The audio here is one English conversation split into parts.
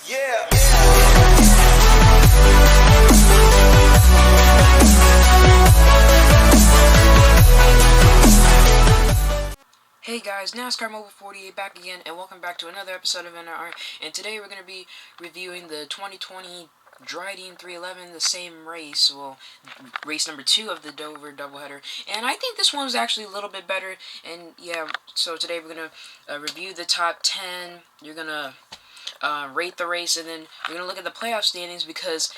Yeah. Hey guys, NASCAR Mobile 48 back again, and welcome back to another episode of NRR. And today we're going to be reviewing the 2020 Drydene 311, the same race, well, race number 2 of the Dover doubleheader. And I think this one was actually a little bit better. And yeah, so today we're going to review the top 10. You're going to rate the race, and then we're going to look at the playoff standings because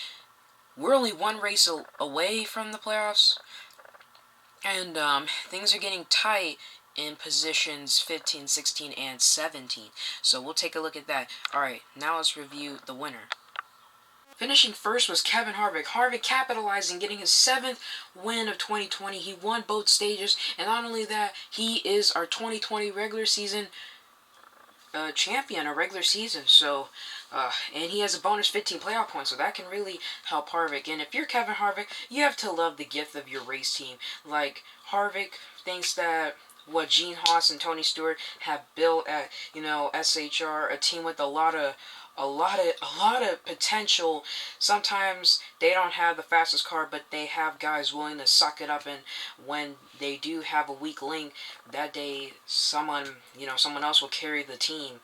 we're only one race away from the playoffs. And things are getting tight in positions 15, 16, and 17. So we'll take a look at that. Alright, now let's review the winner. Finishing first was Kevin Harvick. Harvick capitalizing, getting his 7th win of 2020. He won both stages, and not only that, he is our 2020 regular season champion, a regular season. So, and he has a bonus 15 playoff points, so that can really help Harvick. And if you're Kevin Harvick, you have to love the gift of your race team. Like, Harvick thinks that what Gene Haas and Tony Stewart have built at, SHR, a team with a lot of potential. Sometimes they don't have the fastest car, but they have guys willing to suck it up, and when they do have a weak link, that day someone else will carry the team.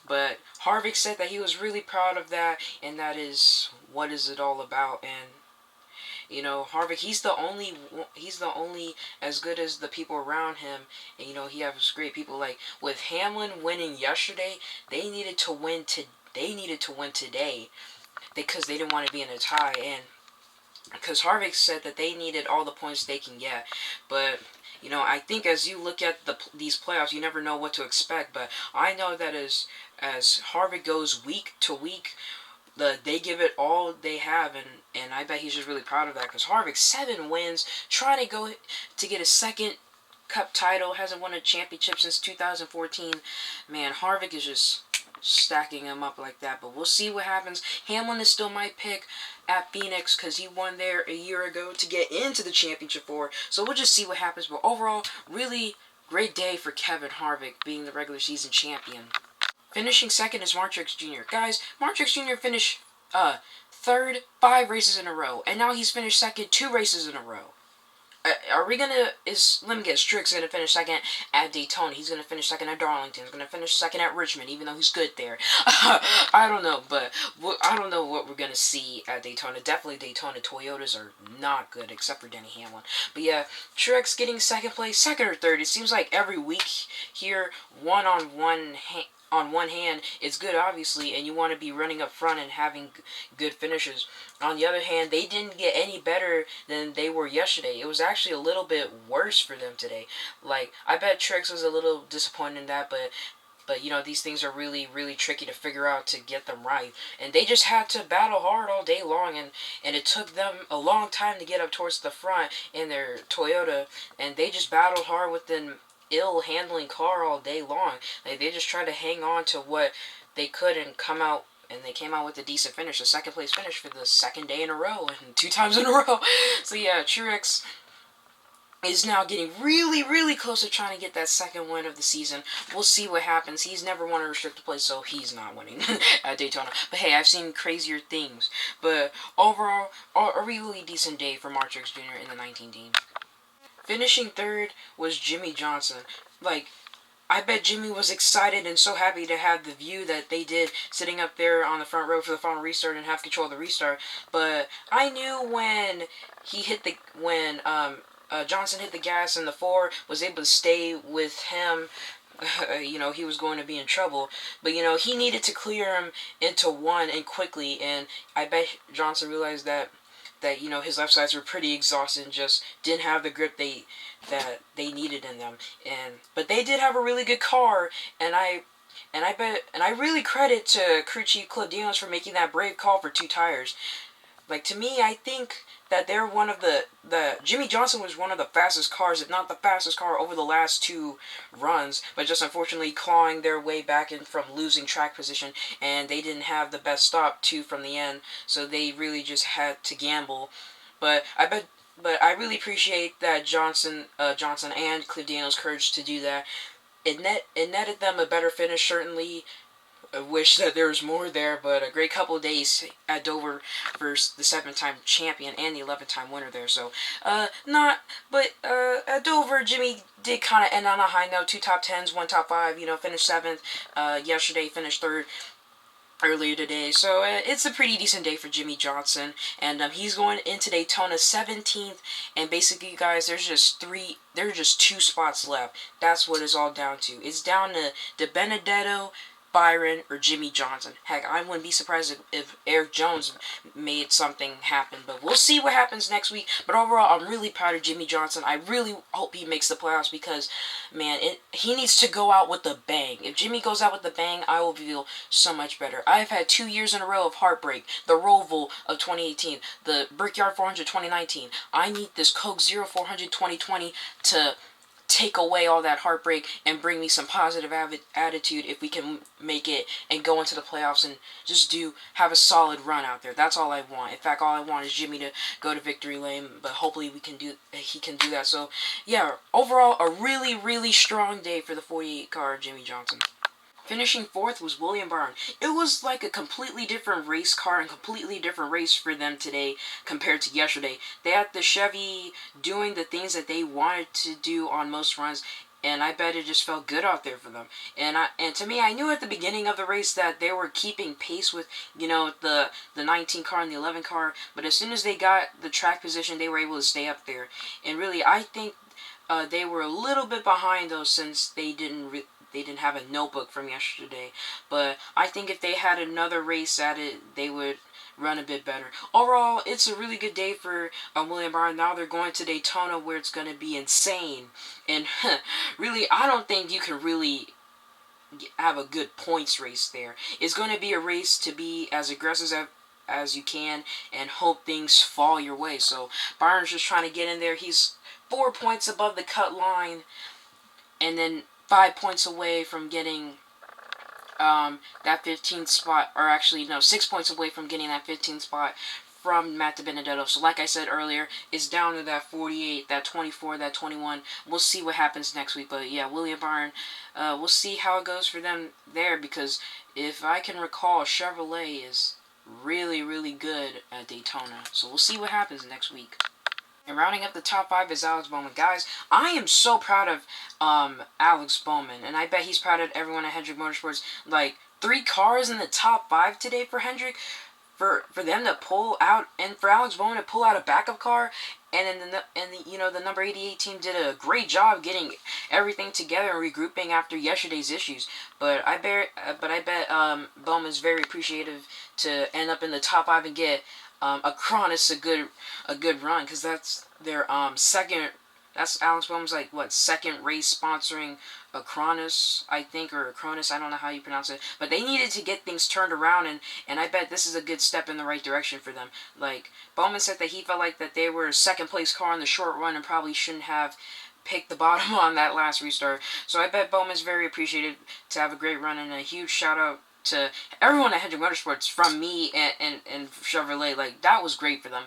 But Harvick said that he was really proud of that, and that is what is it all about. And Harvick, he's the only as good as the people around him. And he has great people. Like with Hamlin winning yesterday, they needed to win today because they didn't want to be in a tie. And because Harvick said that they needed all the points they can get. But I think as you look at these playoffs, you never know what to expect. But I know that as Harvick goes week to week, they give it all they have, and I bet he's just really proud of that, because Harvick, 7 wins, trying to go to get a second Cup title, hasn't won a championship since 2014. Man, Harvick is just stacking them up like that, but we'll see what happens. Hamlin is still my pick at Phoenix, because he won there a year ago to get into the championship 4, so we'll just see what happens. But overall, really great day for Kevin Harvick, being the regular season champion. Finishing second is Martrix Jr. Guys, Martrix Jr. finished third 5 races in a row, and now he's finished second 2 races in a row. Let me guess, Strick's going to finish second at Daytona. He's going to finish second at Darlington. He's going to finish second at Richmond, even though he's good there. I don't know, but I don't know what we're going to see at Daytona. Definitely Daytona Toyotas are not good, except for Denny Hamlin. But yeah, Truex getting second place, second or third. It seems like every week here, on one hand, it's good, obviously, and you want to be running up front and having good finishes. On the other hand, they didn't get any better than they were yesterday. It was actually a little bit worse for them today. Like, I bet Truex was a little disappointed in that, but these things are really, really tricky to figure out to get them right. And they just had to battle hard all day long, and it took them a long time to get up towards the front in their Toyota, and they just battled hard with an ill-handling car all day long. Like, they just tried to hang on to what they could and they came out with a decent finish, a second place finish for the second day in a row, and 2 times in a row. So yeah, Truex is now getting really, really close to trying to get that second win of the season. We'll see what happens. He's never won a restricted place, so he's not winning at Daytona. But hey, I've seen crazier things. But overall, a really decent day for Martrix Jr. in the 19 team. Finishing third was Jimmie Johnson. Like, I bet Jimmy was excited and so happy to have the view that they did, sitting up there on the front row for the final restart and have control of the restart. But I knew when Johnson hit the gas and the 4 was able to stay with him, he was going to be in trouble. But, he needed to clear him into 1 and quickly, and I bet Johnson realized that his left sides were pretty exhausted and just didn't have the grip that they needed in them. But they did have a really good car, and I really credit to crew chief Cliff Daniels for making that brave call for 2 tires. Like, to me, I think that they're one of the Jimmie Johnson was one of the fastest cars, if not the fastest car, over the last 2 runs, but just unfortunately clawing their way back in from losing track position, and they didn't have the best stop, 2 from the end, so they really just had to gamble. But I really appreciate that Johnson and Cliff Daniels' courage to do that. It netted them a better finish, certainly, I wish that there was more there, but a great couple of days at Dover for the 7-time champion and the 11-time winner there. So, at Dover, Jimmie did kind of end on a high note. 2 top 10s, 1 top 5. Finished 7th. Yesterday, finished 3rd. Earlier today, so it's a pretty decent day for Jimmie Johnson, and he's going into Daytona 17th, and basically, guys, there's just 2 spots left. That's what it's all down to. It's down to Benedetto, Byron, or Jimmie Johnson. Heck, I wouldn't be surprised if Eric Jones made something happen, but we'll see what happens next week. But overall, I'm really proud of Jimmie Johnson. I really hope he makes the playoffs because, man, he needs to go out with a bang. If Jimmie goes out with a bang, I will feel so much better. I've had 2 years in a row of heartbreak. The Roval of 2018, the Brickyard 400 2019. I need this Coke Zero 400 2020 to take away all that heartbreak and bring me some positive attitude if we can make it and go into the playoffs and just have a solid run out there. That's all I want. In fact, all I want is Jimmie to go to victory lane, but hopefully he can do that. So, yeah, overall, a really, really strong day for the 48 car Jimmie Johnson. Finishing 4th was William Byron. It was like a completely different race car and completely different race for them today compared to yesterday. They had the Chevy doing the things that they wanted to do on most runs, and I bet it just felt good out there for them. And to me, I knew at the beginning of the race that they were keeping pace with, the 19 car and the 11 car, but as soon as they got the track position, they were able to stay up there. And really, I think they were a little bit behind, though, since they didn't have a notebook from yesterday. But I think if they had another race at it, they would run a bit better. Overall, it's a really good day for William Byron. Now they're going to Daytona, where it's going to be insane. And really, I don't think you can really have a good points race there. It's going to be a race to be as aggressive as you can and hope things fall your way. So Byron's just trying to get in there. He's 4 points above the cut line, and then 5 points away from getting that 15th spot, or actually, no, 6 points away from getting that 15th spot from Matt DiBenedetto. So like I said earlier, it's down to that 48, that 24, that 21. We'll see what happens next week. But yeah, William Byron, we'll see how it goes for them there, because if I can recall, Chevrolet is really, really good at Daytona. So we'll see what happens next week. And rounding up the top 5 is Alex Bowman. Guys, I am so proud of Alex Bowman, and I bet he's proud of everyone at Hendrick Motorsports. Like, 3 cars in the top 5 today for Hendrick, for them to pull out, and for Alex Bowman to pull out a backup car, and the number 88 team did a great job getting everything together and regrouping after yesterday's issues. But I bet Bowman's very appreciative to end up in the top 5 and get Acronis a good run, because that's their second. That's Alex Bowman's second race sponsoring Acronis, I think, or Acronis. I don't know how you pronounce it, but they needed to get things turned around, and I bet this is a good step in the right direction for them. Like, Bowman said that he felt like that they were a second place car in the short run and probably shouldn't have picked the bottom on that last restart. So I bet Bowman's very appreciated to have a great run, and a huge shout out to everyone at Hendrick Motorsports from me and Chevrolet. Like, that was great for them.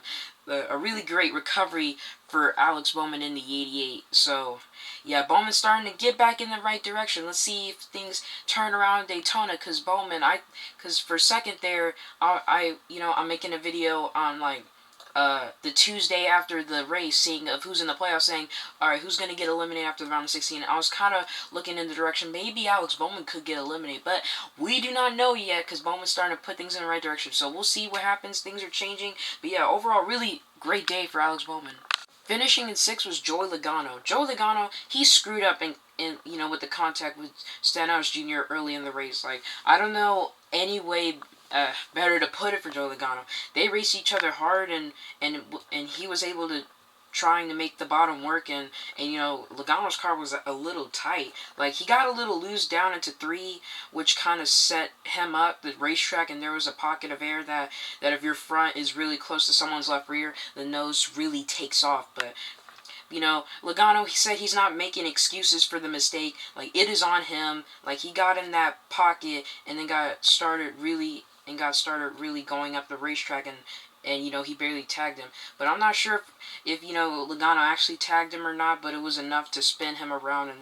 A really great recovery for Alex Bowman in the 88. So, yeah, Bowman's starting to get back in the right direction. Let's see if things turn around in Daytona, because because for a second there, I'm making a video on, the Tuesday after the race, seeing of who's in the playoffs, saying, alright, who's going to get eliminated after the round of 16. I was kind of looking in the direction, maybe Alex Bowman could get eliminated, but we do not know yet, because Bowman's starting to put things in the right direction. So we'll see what happens. Things are changing. But yeah, overall, really great day for Alex Bowman. Finishing in 6th was Joey Logano. Joey Logano, he screwed up with the contact with Stenhouse Jr. early in the race. Like, I don't know any way better to put it for Joey Logano. They raced each other hard, and he was able to trying to make the bottom work, and Logano's car was a little tight. Like, he got a little loose down into 3, which kind of set him up the racetrack, and there was a pocket of air that if your front is really close to someone's left rear, the nose really takes off. But Logano, he said he's not making excuses for the mistake. Like, it is on him. Like, he got in that pocket and then got started really going up the racetrack, and he barely tagged him. But I'm not sure if Logano actually tagged him or not, but it was enough to spin him around,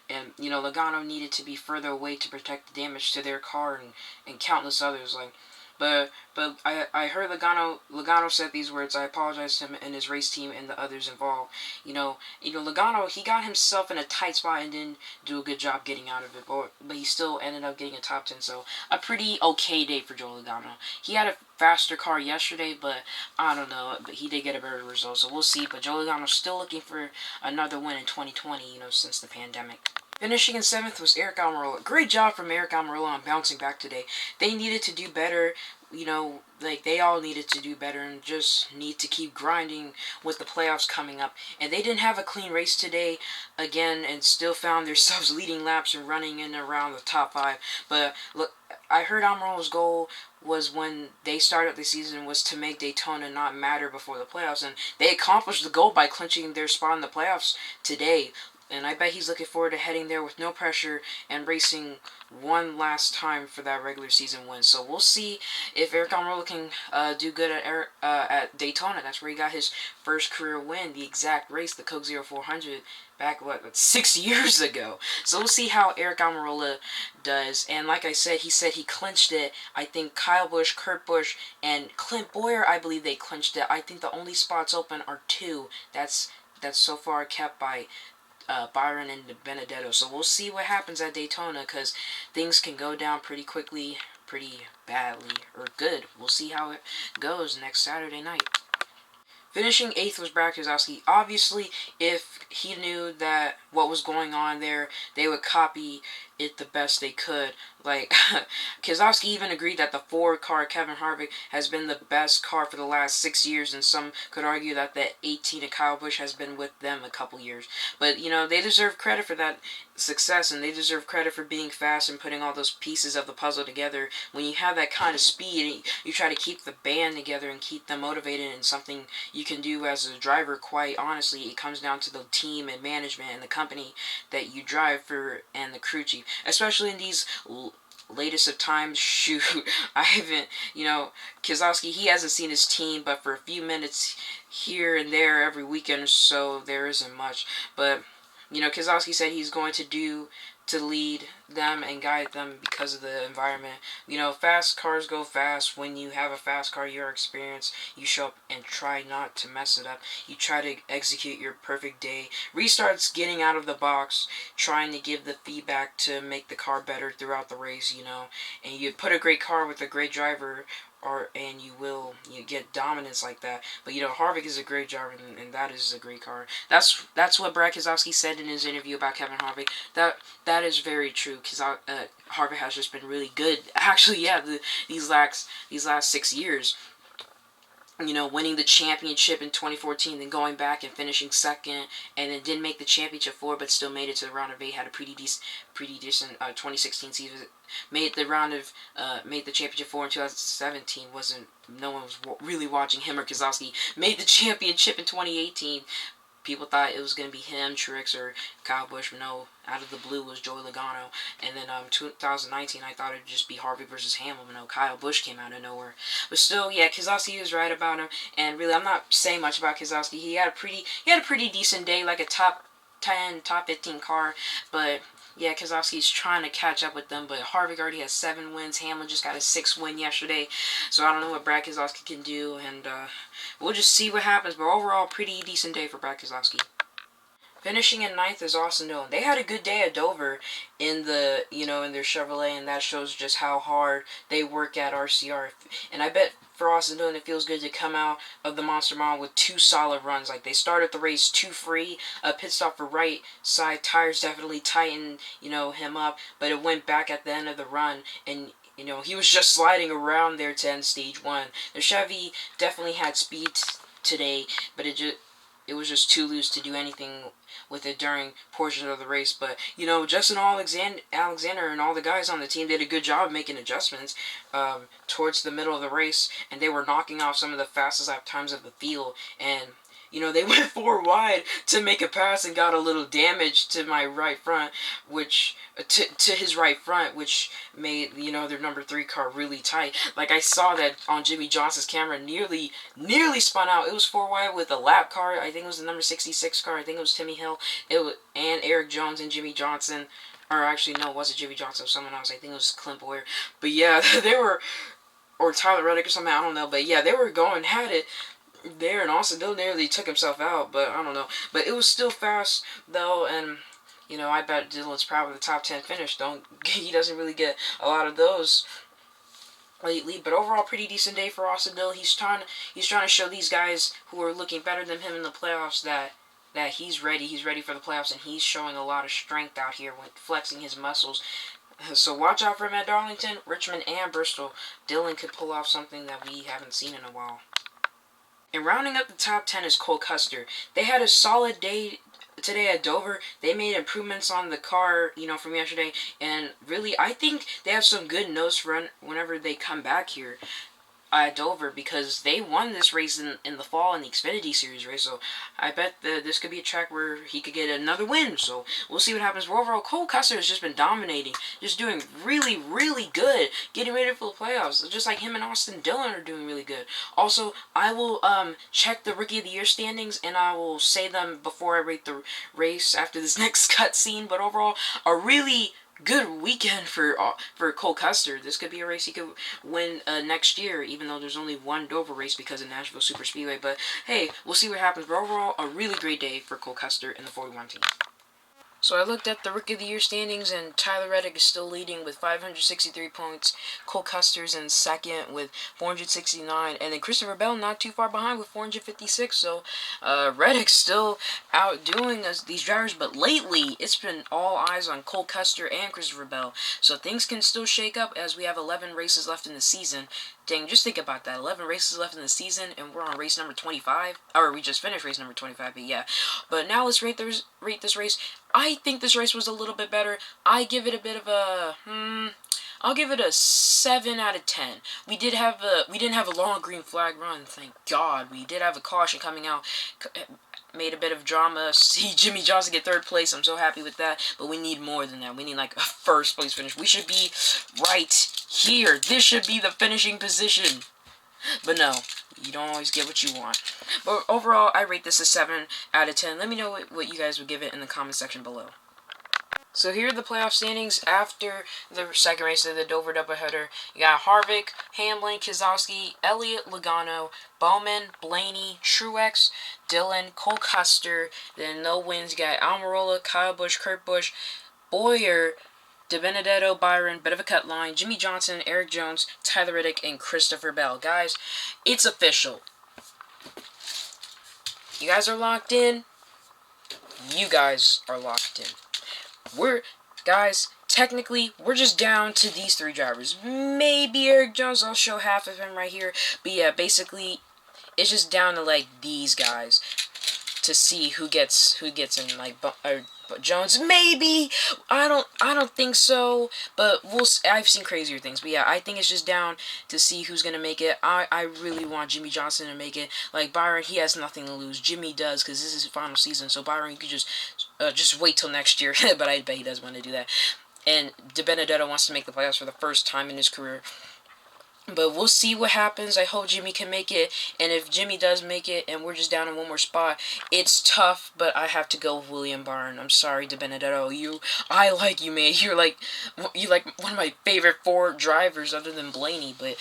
and Logano needed to be further away to protect the damage to their car and countless others. But I heard Logano said these words. I apologize to him and his race team and the others involved. Logano, he got himself in a tight spot and didn't do a good job getting out of it, but he still ended up getting a top 10. So a pretty okay day for Joe Logano. He had a faster car yesterday, but I don't know. But he did get a better result, so we'll see. But Joe Logano's still looking for another win in 2020. Since the pandemic. Finishing in 7th was Eric Amorillo. Great job from Eric Amorillo on bouncing back today. They needed to do better. They all needed to do better and just need to keep grinding with the playoffs coming up. And they didn't have a clean race today again and still found themselves leading laps and running in around the top 5. But look, I heard Amarillo's goal was when they started the season was to make Daytona not matter before the playoffs. And they accomplished the goal by clinching their spot in the playoffs today. And I bet he's looking forward to heading there with no pressure and racing one last time for that regular season win. So we'll see if Eric Amorillo can do good at Daytona. That's where he got his first career win, the exact race, the Coke 0400, back, 6 years ago. So we'll see how Eric Amorillo does. And like I said, he clinched it. I think Kyle Busch, Kurt Busch, and Clint Bowyer, I believe they clinched it. I think the only spots open are 2. That's so far kept by Byron and Benedetto. So we'll see what happens at Daytona, because things can go down pretty quickly, pretty badly, or good. We'll see how it goes next Saturday night. Finishing 8th was Brad Kazowski. Obviously, if he knew that what was going on there, they would copy it the best they could. Kazowski even agreed that the Ford car, Kevin Harvick, has been the best car for the last 6 years, and some could argue that the 18 of Kyle Busch has been with them a couple years. But, they deserve credit for that success, and they deserve credit for being fast and putting all those pieces of the puzzle together. When you have that kind of speed, and you try to keep the band together and keep them motivated, and something you can do as a driver, quite honestly, it comes down to the team and management and the company that you drive for and the crew chief. Especially in these latest of times, shoot, I haven't, Kazowski, he hasn't seen his team, but for a few minutes here and there every weekend or so, there isn't much. But, Kazowski said he's going to lead them and guide them because of the environment. Fast cars go fast. When you have a fast car, you're experienced. You show up and try not to mess it up. You try to execute your perfect day. Restarts getting out of the box, trying to give the feedback to make the car better throughout the race, And you put a great car with a great driver, and you get dominance like that. But Harvick is a great driver, and that is a great car. That's what Brad Kazowski said in his interview about Kevin Harvick. That is very true. Harvick has just been really good. Actually, yeah, these last 6 years. Winning the championship in 2014, then going back and finishing 2nd, and then didn't make the championship 4, but still made it to the round of 8. Had a pretty decent 2016 season. Made the championship 4 in 2017. No one was really watching him or Kazowski. Made the championship in 2018. People thought it was going to be him, Truex, or Kyle Busch. No, out of the blue was Joey Logano. And then 2019, I thought it would just be Harvick versus Hamilton. No, Kyle Busch came out of nowhere. But still, yeah, Kazowski was right about him. And really, I'm not saying much about Kazowski. He had a pretty decent day, like a top 10, top 15 car. But yeah, Kazowski's trying to catch up with them, but Harvick already has 7 wins. Hamlin just got a 6th win yesterday, so I don't know what Brad Kazowski can do, and we'll just see what happens. But overall, pretty decent day for Brad Kazowski. Finishing in 9th is Austin Dillon. They had a good day at Dover in their Chevrolet, and that shows just how hard they work at RCR. And I bet for Austin Dillon, it feels good to come out of the Monster Mile with 2 solid runs. They started the race 2 free, a pit stop for right side tires definitely tightened, him up, but it went back at the end of the run, and he was just sliding around there to end stage 1. The Chevy definitely had speed today, but it was just too loose to do anything with it during portions of the race. But, Justin Alexander and all the guys on the team did a good job of making adjustments towards the middle of the race, and they were knocking off some of the fastest lap times of the field. And they went 4 wide to make a pass and got a little damage to my right front, which to his right front, which made their number 3 car really tight. Like I saw that on Jimmie Johnson's camera, nearly spun out. It was 4 wide with a lap car. I think it was the number 66 car. I think it was Timmy Hill. And Eric Jones and Jimmie Johnson. Or actually, no, it wasn't Jimmie Johnson. It was someone else. I think it was Clint Boyer. But yeah, they were, or Tyler Reddick or something. I don't know. But yeah, they were going at it there, and Austin Dillon nearly took himself out. But I don't know. But it was still fast though, and I bet Dillon's proud of the top 10 finish. He doesn't really get a lot of those lately, but overall pretty decent day for Austin Dillon. He's trying to show these guys who are looking better than him in the playoffs that he's ready. He's ready for the playoffs, and he's showing a lot of strength out here with flexing his muscles. So watch out for him at Darlington, Richmond, and Bristol. Dillon could pull off something that we haven't seen in a while. And rounding up the top 10 is Cole Custer. They had a solid day today at Dover. They made improvements on the car, from yesterday. And really, I think they have some good notes for whenever they come back here at Dover, because they won this race in the fall in the Xfinity Series race. So I bet this could be a track where he could get another win. So we'll see what happens. But overall, Cole Custer has just been dominating, just doing really, really good, getting ready for the playoffs. Just like him and Austin Dillon are doing really good. Also, I will check the Rookie of the Year standings, and I will say them before I rate the race after this next cutscene. But overall, a really good weekend for Cole Custer. This could be a race he could win next year, even though there's only one Dover race because of Nashville Super Speedway. But hey, we'll see what happens. But overall, a really great day for Cole Custer and the 41 team. So I looked at the Rookie of the Year standings, and Tyler Reddick is still leading with 563 points. Cole Custer's in second with 469, and then Christopher Bell not too far behind with 456. So Reddick's still outdoing these drivers, but lately it's been all eyes on Cole Custer and Christopher Bell. So things can still shake up as we have 11 races left in the season. Dang, just think about that. 11 races left in the season, and we're on race number 25. Or we just finished race number 25, but yeah. But now let's rate this race. I think this race was a little bit better. I give it a bit of a I'll give it a 7 out of 10. We didn't have a long green flag run, thank God. We did have a caution coming out. Made a bit of drama. See Jimmie Johnson get 3rd place. I'm so happy with that. But we need more than that. We need like a 1st place finish. We should be right here. This should be the finishing position. But no, you don't always get what you want. But overall, I rate this a 7 out of 10. Let me know what you guys would give it in the comment section below. So here are the playoff standings after the second race of the Dover doubleheader. You got Harvick, Hamlin, Kazowski, Elliott, Logano, Bowman, Blaney, Truex, Dillon, Cole Custer. Then no wins. You got Amorillo, Kyle Busch, Kurt Busch, Boyer, DiBenedetto, Byron, bit of a cut line, Jimmie Johnson, Eric Jones, Tyler Reddick, and Christopher Bell. Guys, it's official. You guys are locked in. You guys are locked in. Technically, we're just down to these 3 drivers. Maybe Eric Jones, I'll show half of him right here. But yeah, basically, it's just down to, like, these guys to see who gets in, like, Jones. Maybe! I don't think so, but I've seen crazier things. But yeah, I think it's just down to see who's gonna make it. I really want Jimmie Johnson to make it. Like, Byron, he has nothing to lose. Jimmie does, because this is his final season. So, Byron, you could just wait till next year. But I bet he does want to do that. And DiBenedetto wants to make the playoffs for the first time in his career. But we'll see what happens. I hope Jimmie can make it. And if Jimmie does make it and we're just down in one more spot, it's tough, but I have to go with William Byron. I'm sorry, DiBenedetto. I like you, man. You're like one of my favorite 4 drivers other than Blaney, but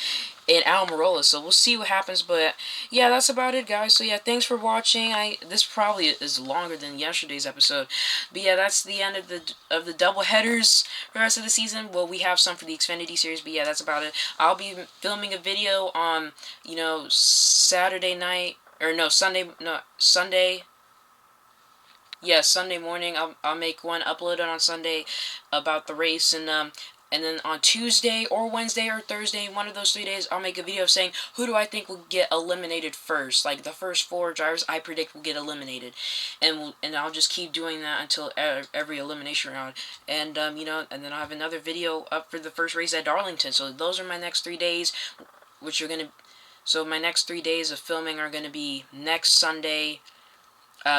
and Amorillo. So we'll see what happens. But yeah, that's about it, guys. So yeah, thanks for watching. This probably is longer than yesterday's episode. But yeah, that's the end of the double headers for the rest of the season. Well, we have some for the Xfinity Series, but yeah, that's about it. I'll be filming a video on Sunday. Yeah, Sunday morning. I'll make one, upload it on Sunday about the race, and then on Tuesday or Wednesday or Thursday, one of those 3 days, I'll make a video saying who do I think will get eliminated first. Like the first 4 drivers I predict will get eliminated, and I'll just keep doing that until every elimination round. And and then I'll have another video up for the first race at Darlington. So those are my next 3 days, So my next 3 days of filming are gonna be next Sunday,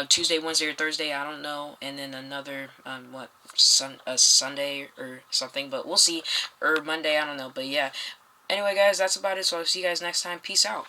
Tuesday, Wednesday, or Thursday, I don't know, and then another Sunday or something, but we'll see, or Monday, I don't know, but yeah. Anyway, guys, that's about it. So I'll see you guys next time. Peace out.